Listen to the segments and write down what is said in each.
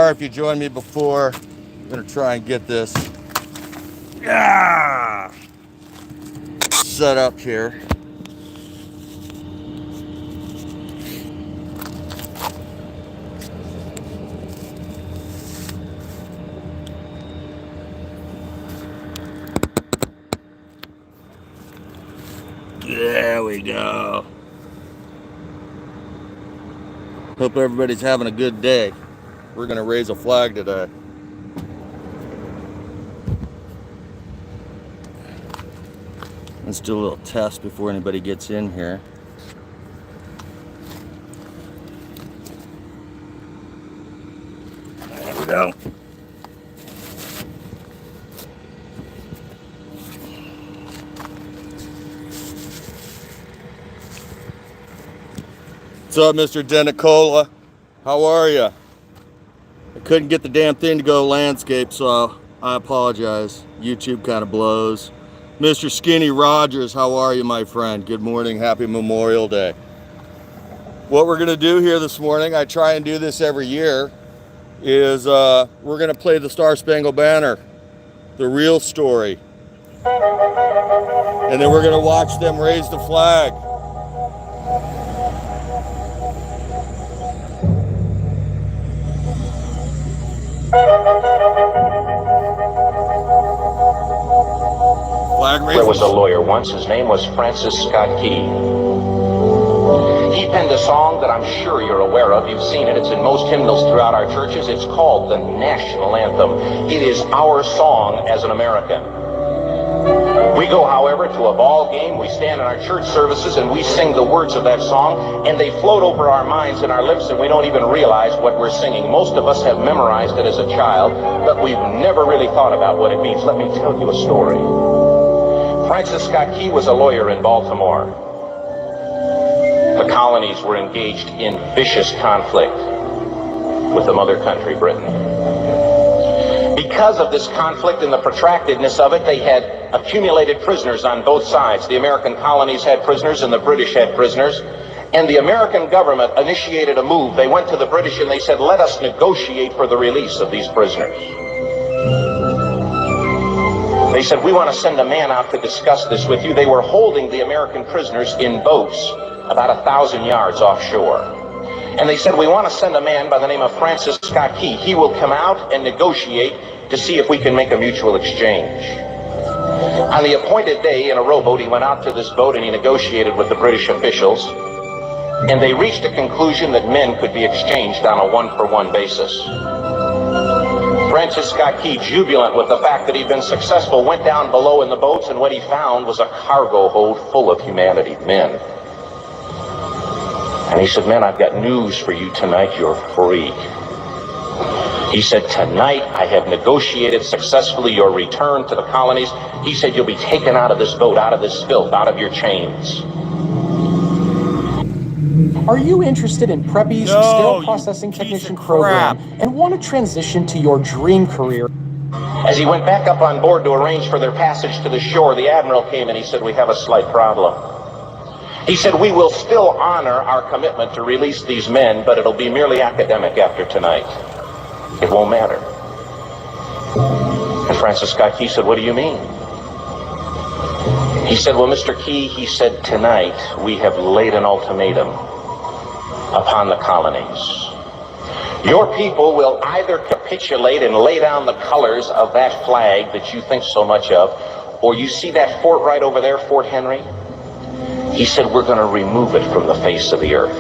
car if you joined me before. I'm gonna try and get this set up here. There we go. Hope everybody's having a good day. We're gonna raise a flag today. Let's do a little test before anybody gets in here. There we go. What's up, Mr. Denicola? How are you? I couldn't get the damn thing to go landscape, so I apologize. YouTube kind of blows. Mr. Skinny Rogers, how are you, my friend? Good morning, happy Memorial Day. What we're gonna do here this morning, I try and do this every year, is we're gonna play the Star Spangled Banner, the real story. And then we're gonna watch them raise the flag. There was a lawyer once, his name was Francis Scott Key. He penned a song that I'm sure you're aware of. You've seen it. It's in most hymnals throughout our churches. It's called the national anthem. It is our song as an American. We go, however, to a ball game. We stand in our church services and we sing the words of that song, and they float over our minds and our lips, and we don't even realize what we're singing. Most of us have memorized it as a child, but we've never really thought about what it means. Let me tell you a story. Francis Scott Key was a lawyer in Baltimore. The colonies were engaged in vicious conflict with the mother country, Britain. Because of this conflict and the protractedness of it, they had accumulated prisoners on both sides. The American colonies had prisoners and the British had prisoners. And the American government initiated a move. They went to the British and they said, let us negotiate for the release of these prisoners. They said, we want to send a man out to discuss this with you. They were holding the American prisoners in boats about 1,000 yards offshore. And they said, we want to send a man by the name of Francis Scott Key. He will come out and negotiate to see if we can make a mutual exchange. On the appointed day in a rowboat, he went out to this boat and he negotiated with the British officials. And they reached a conclusion that men could be exchanged on a one-for-one basis. Francis Scott Key, jubilant with the fact that he'd been successful, went down below in the boats, and what he found was a cargo hold full of humanity, men. And he said, men, I've got news for you tonight. You're free. He said, tonight I have negotiated successfully your return to the colonies. He said, you'll be taken out of this boat, out of this filth, out of your chains. Are you interested in Preppy's Sterile Processing Technician program and want to transition to your dream career? As he went back up on board to arrange for their passage to the shore, the Admiral came and he said, we have a slight problem. He said, we will still honor our commitment to release these men, but it'll be merely academic after tonight. It won't matter. And Francis Scott Key said, what do you mean? He said, well, Mr. Key, he said, tonight we have laid an ultimatum upon the colonies. Your people will either capitulate and lay down the colors of that flag that you think so much of, or you see that fort right over there, Fort Henry? He said, we're going to remove it from the face of the earth.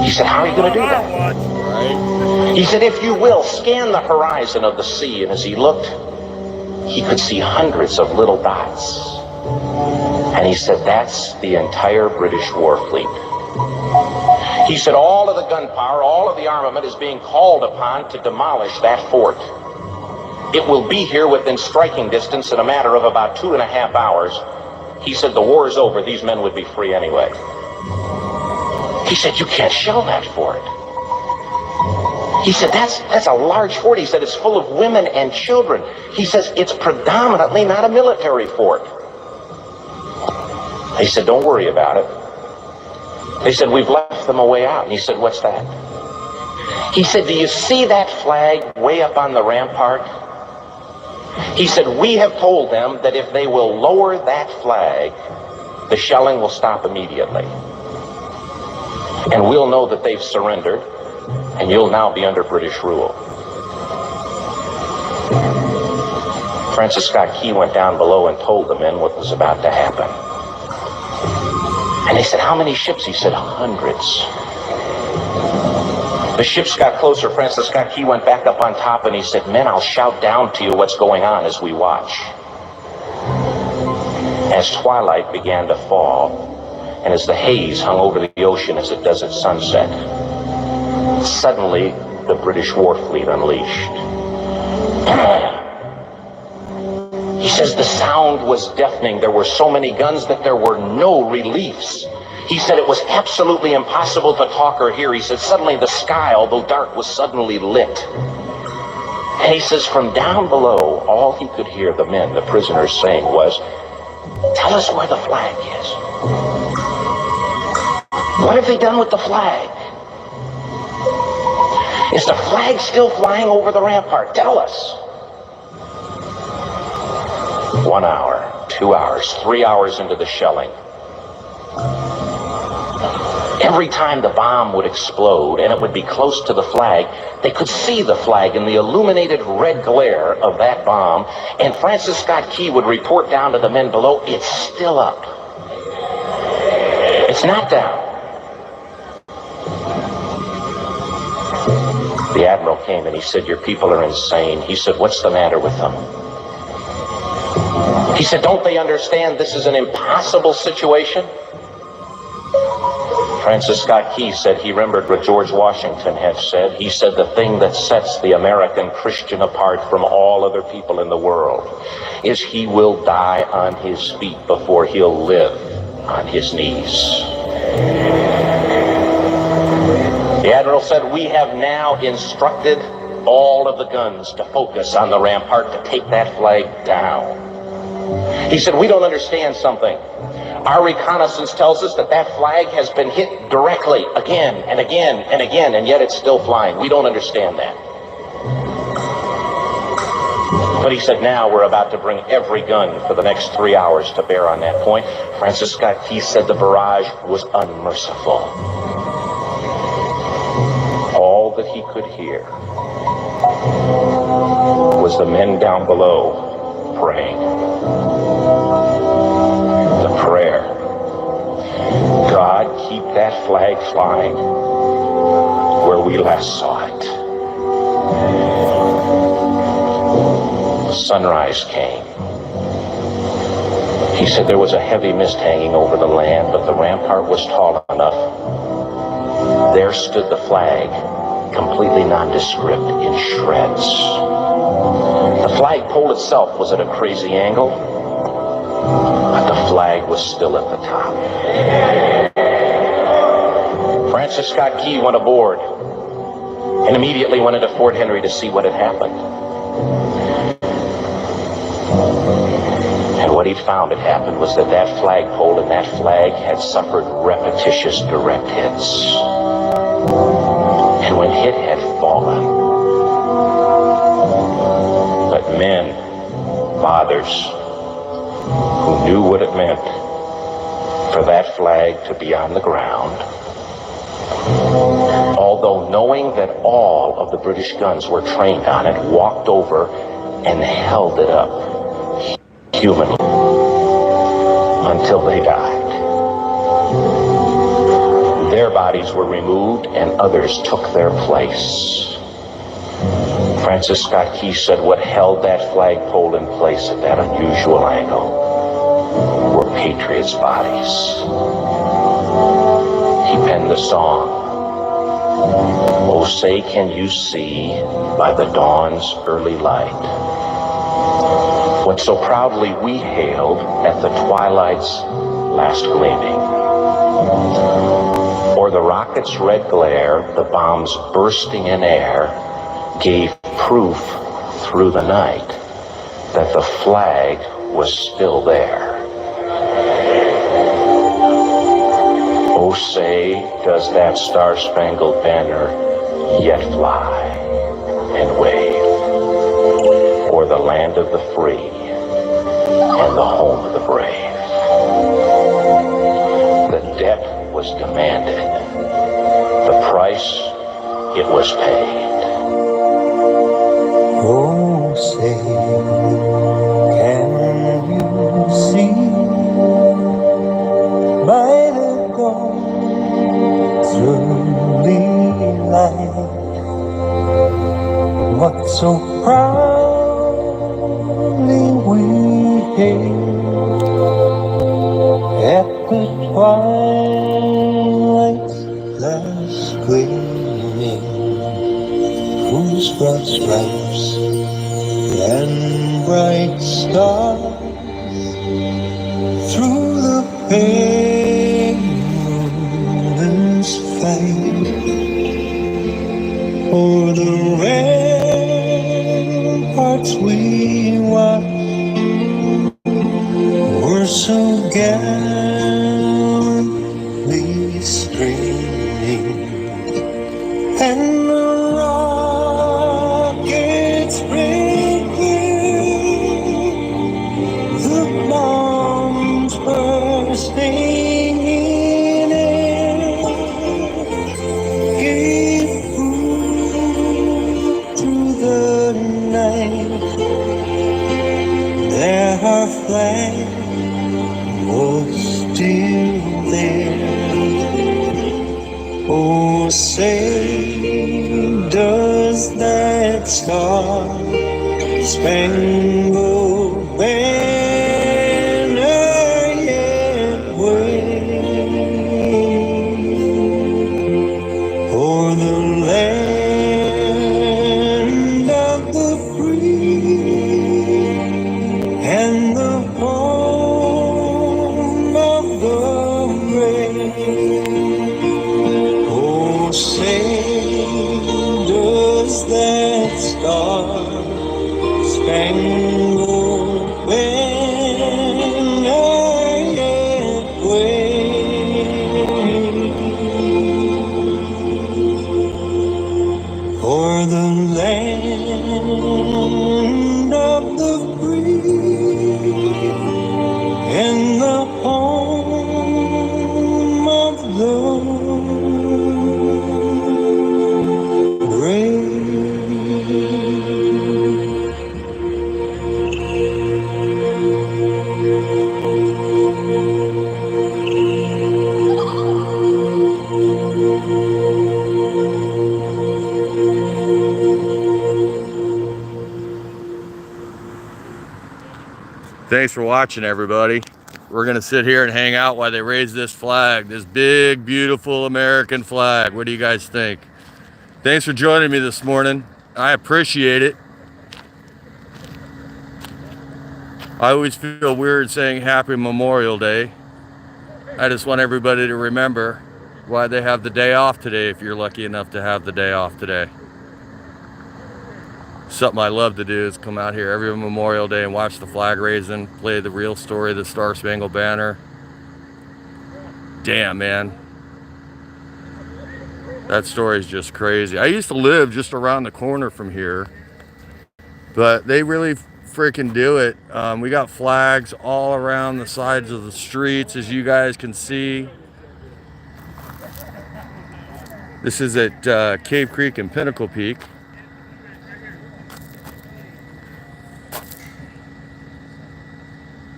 He said, how are you going to do that? He said, if you will, scan the horizon of the sea. And as he looked, he could see hundreds of little dots. And he said, that's the entire British war fleet. He said, all of the gunpowder, all of the armament is being called upon to demolish that fort. It will be here within striking distance in a matter of about 2.5 hours. He said, the war is over. These men would be free anyway. He said, you can't shell that fort. He said, that's a large fort. He said, it's full of women and children. He says, it's predominantly not a military fort. He said, don't worry about it. They said, we've left them a way out. And he said, what's that? He said, do you see that flag way up on the rampart? He said, we have told them that if they will lower that flag, the shelling will stop immediately. And we'll know that they've surrendered, and you'll now be under British rule. Francis Scott Key went down below and told the men what was about to happen. And they said, how many ships? He said, hundreds. The ships got closer. Francis Scott Key went back up on top and he said, men, I'll shout down to you what's going on as we watch. As twilight began to fall, and as the haze hung over the ocean as it does at sunset, suddenly the British war fleet unleashed. He says the sound was deafening. There were so many guns that there were no reliefs. He said it was absolutely impossible to talk or hear. He said suddenly the sky, although dark, was suddenly lit. And he says from down below, all he could hear the men, the prisoners, saying was, tell us where the flag is. What have they done with the flag? Is the flag still flying over the rampart? Tell us. 1 hour, 2 hours, 3 hours into the shelling, every time the bomb would explode and it would be close to the flag, they could see the flag in the illuminated red glare of that bomb, and Francis Scott Key would report down to the men below, it's still up. It's not down. The admiral came and he said, your people are insane. He said, what's the matter with them? He said, don't they understand this is an impossible situation? Francis Scott Key said he remembered what George Washington had said. He said the thing that sets the American Christian apart from all other people in the world is he will die on his feet before he'll live on his knees. The admiral said, we have now instructed all of the guns to focus on the rampart to take that flag down. He said, we don't understand something. Our reconnaissance tells us that that flag has been hit directly again and again and again, and yet it's still flying. We don't understand that. But he said, now we're about to bring every gun for the next 3 hours to bear on that point. Francis Scott Key said the barrage was unmerciful. All that he could hear was the men down below praying. The prayer, God, keep that flag flying where we last saw it. Sunrise came. He said there was a heavy mist hanging over the land, but the rampart was tall enough. There stood the flag, completely nondescript, in shreds. The flagpole itself was at a crazy angle, but the flag was still at the top. Francis Scott Key went aboard and immediately went into Fort Henry to see what had happened. And what he found had happened was that that flagpole and that flag had suffered repetitious direct hits. And when hit had fallen, but men, fathers, who knew what it meant for that flag to be on the ground, although knowing that all of the British guns were trained on it, walked over and held it up humanly until they died. Their bodies were removed and others took their place. Francis Scott Key said what held that flagpole in place at that unusual angle were patriots' bodies. He penned the song, "Oh, say can you see by the dawn's early light what so proudly we hailed at the twilight's last gleaming. O'er the rocket's red glare, the bombs bursting in air gave proof through the night that the flag was still there. Oh, say, does that star-spangled banner yet fly and wave o'er the land of the free and the home of the brave. The debt was demanded, the price it was paid. Oh, say, can you see by the dawn's early light what so proudly we hailed at the twilight's last gleaming, whose broad stripes and bright stars through the perilous fight o'er the ramparts we watched were so gallantly streaming, and the rockets break through, the bombs bursting in air gave proof to the night that our flag was still there. Oh, say, does that star-spangled banner yet wave o'er the land of the free and the home of the brave? Oh, say, does that star-spangled banner yet wave o'er the land of the free and the home of the brave? Thanks for watching, everybody. We're gonna sit here and hang out while they raise this flag, this big, beautiful American flag. What do you guys think? Thanks for joining me this morning. I appreciate it. I always feel weird saying Happy Memorial Day. I just want everybody to remember why they have the day off today, if you're lucky enough to have the day off today. Something I love to do is come out here every Memorial Day and watch the flag raising, play the real story of the Star Spangled Banner. Damn, man. That story is just crazy. I used to live just around the corner from here, but they really freaking do it. We got flags all around the sides of the streets, as you guys can see. This is at Cave Creek and Pinnacle Peak.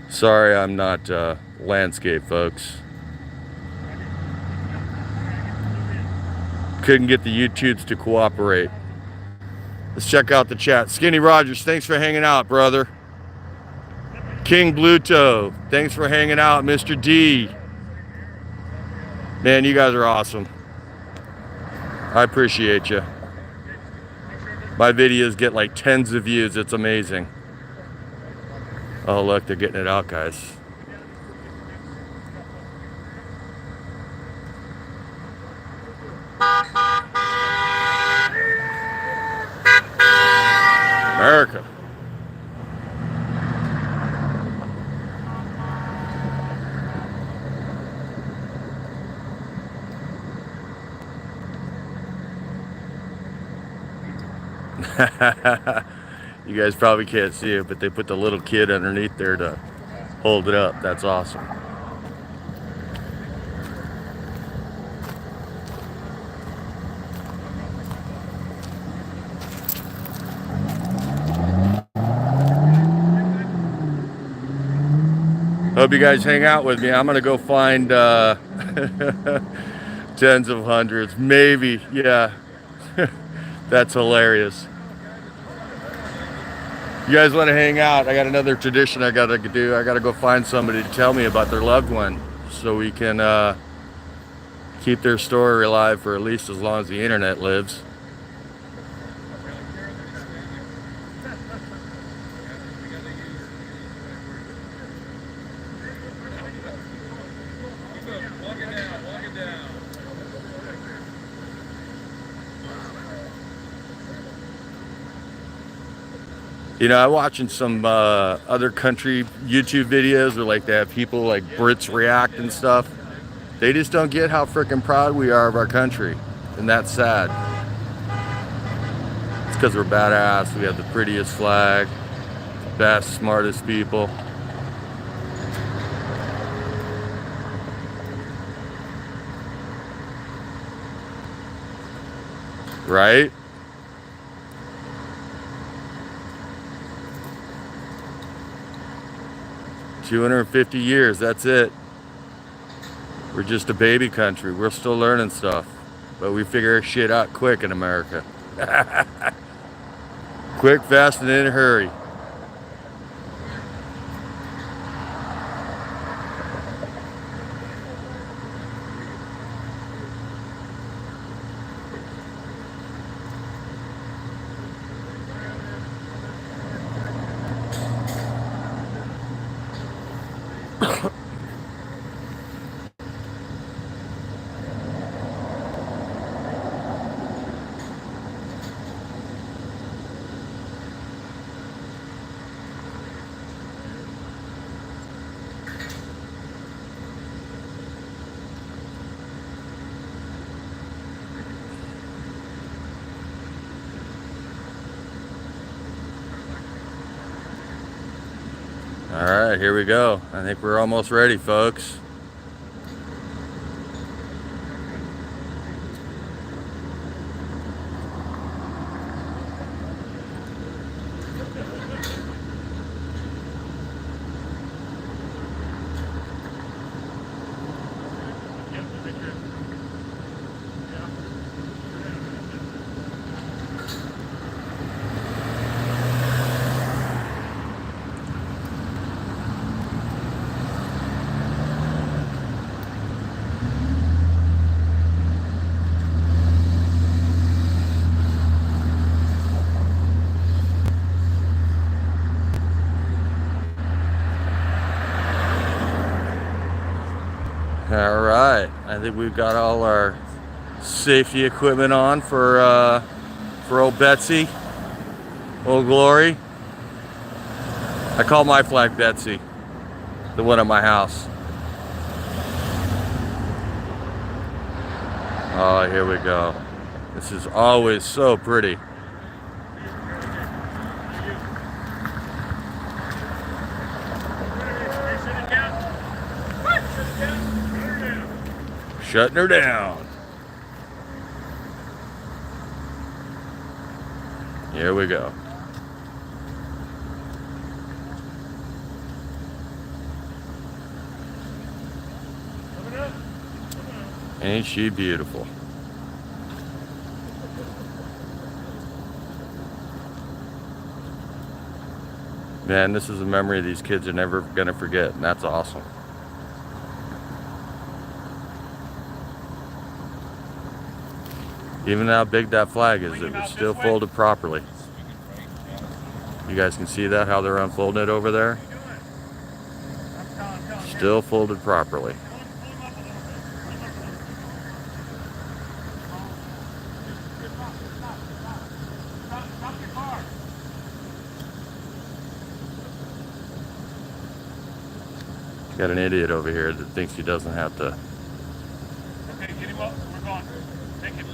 Sorry, I'm not landscape, folks. Couldn't get the YouTubes to cooperate. Let's check out the chat. Skinny Rogers, thanks for hanging out, brother. King Bluto, thanks for hanging out. Mr. D. Man, you guys are awesome. I appreciate you. My videos get like tens of views. It's amazing. Oh, look, they're getting it out, guys. America. You guys probably can't see it, but they put the little kid underneath there to hold it up. That's awesome. Hope you guys hang out with me. I'm gonna go find tens of hundreds, maybe. Yeah, that's hilarious. You guys want to hang out? I got another tradition I gotta do. I gotta go find somebody to tell me about their loved one, so we can keep their story alive for at least as long as the internet lives. You know, I'm watching some other country YouTube videos where like they have people like Brits react and stuff. They just don't get how freaking proud we are of our country, and that's sad. It's because we're badass. We have the prettiest flag, best, smartest people. Right? $250 years, that's it. We're just a baby country. We're still learning stuff, but we figure shit out quick in America. Quick, fast, and in a hurry. All right, here we go. I think we're almost ready, folks. All right, I think we've got all our safety equipment on for old Betsy, old Glory. I call my flag Betsy, the one at my house. Oh, here we go. This is always so pretty. Shutting her down. Here we go. Ain't she beautiful? Man, this is a memory these kids are never gonna forget, and that's awesome. Even how big that flag is, it was still folded properly. You guys can see that, how they're unfolding it over there? Still folded properly. Got an idiot over here that thinks he doesn't have to. Okay, get him up. We're gone. Take him.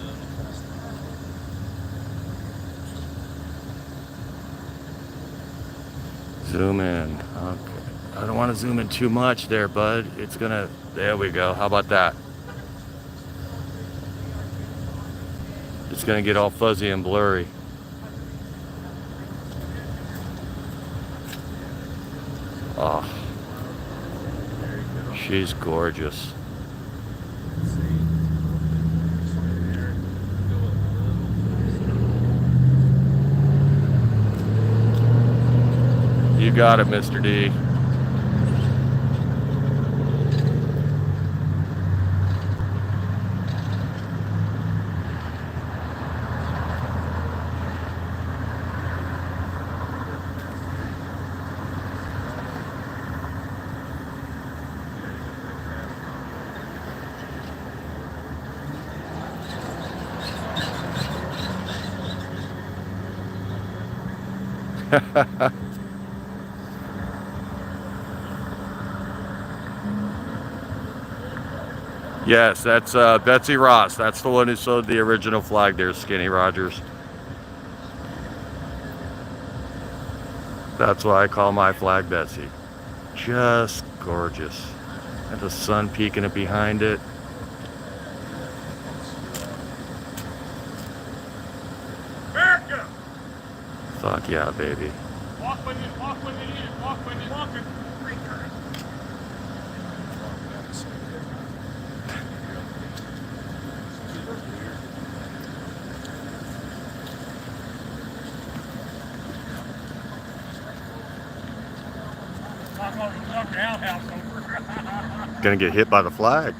Zoom in. Okay. I don't want to zoom in too much there, bud. It's gonna, there we go. How about that? It's gonna get all fuzzy and blurry. Oh, she's gorgeous. You got it, Mr. D. Yes, that's Betsy Ross. That's the one who sewed the original flag there, Skinny Rogers. That's why I call my flag Betsy. Just gorgeous. And the sun peeking it behind it. America! Fuck yeah, baby. Walk when you in, walk when you're walking. Knock the outhouse over. Gonna get hit by the flag.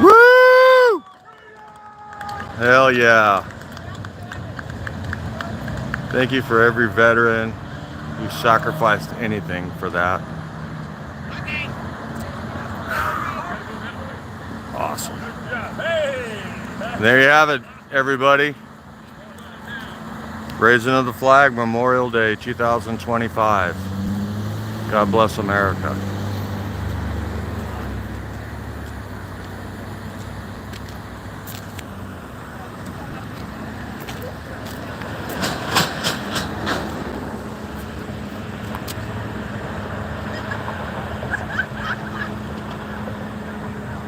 Woo! Hell yeah. Thank you for every veteran who sacrificed anything for that. Awesome. And there you have it, everybody. Raising of the Flag, Memorial Day 2025. God bless America.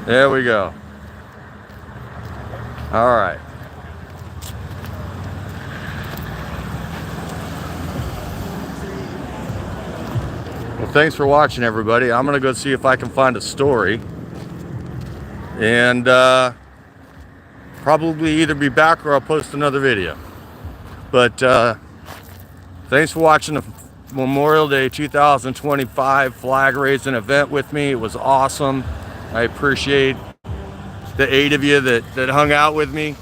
There we go. All right. Well, thanks for watching, everybody. I'm going to go see if I can find a story. And probably either be back or I'll post another video. But thanks for watching the Memorial Day 2025 flag raising event with me. It was awesome. I appreciate the 8 of you that hung out with me.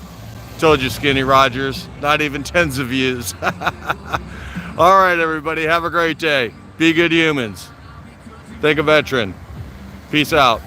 Told you, Skinny Rogers, not even tens of views. All right, everybody, have a great day. Be good humans. Thank a veteran. Peace out.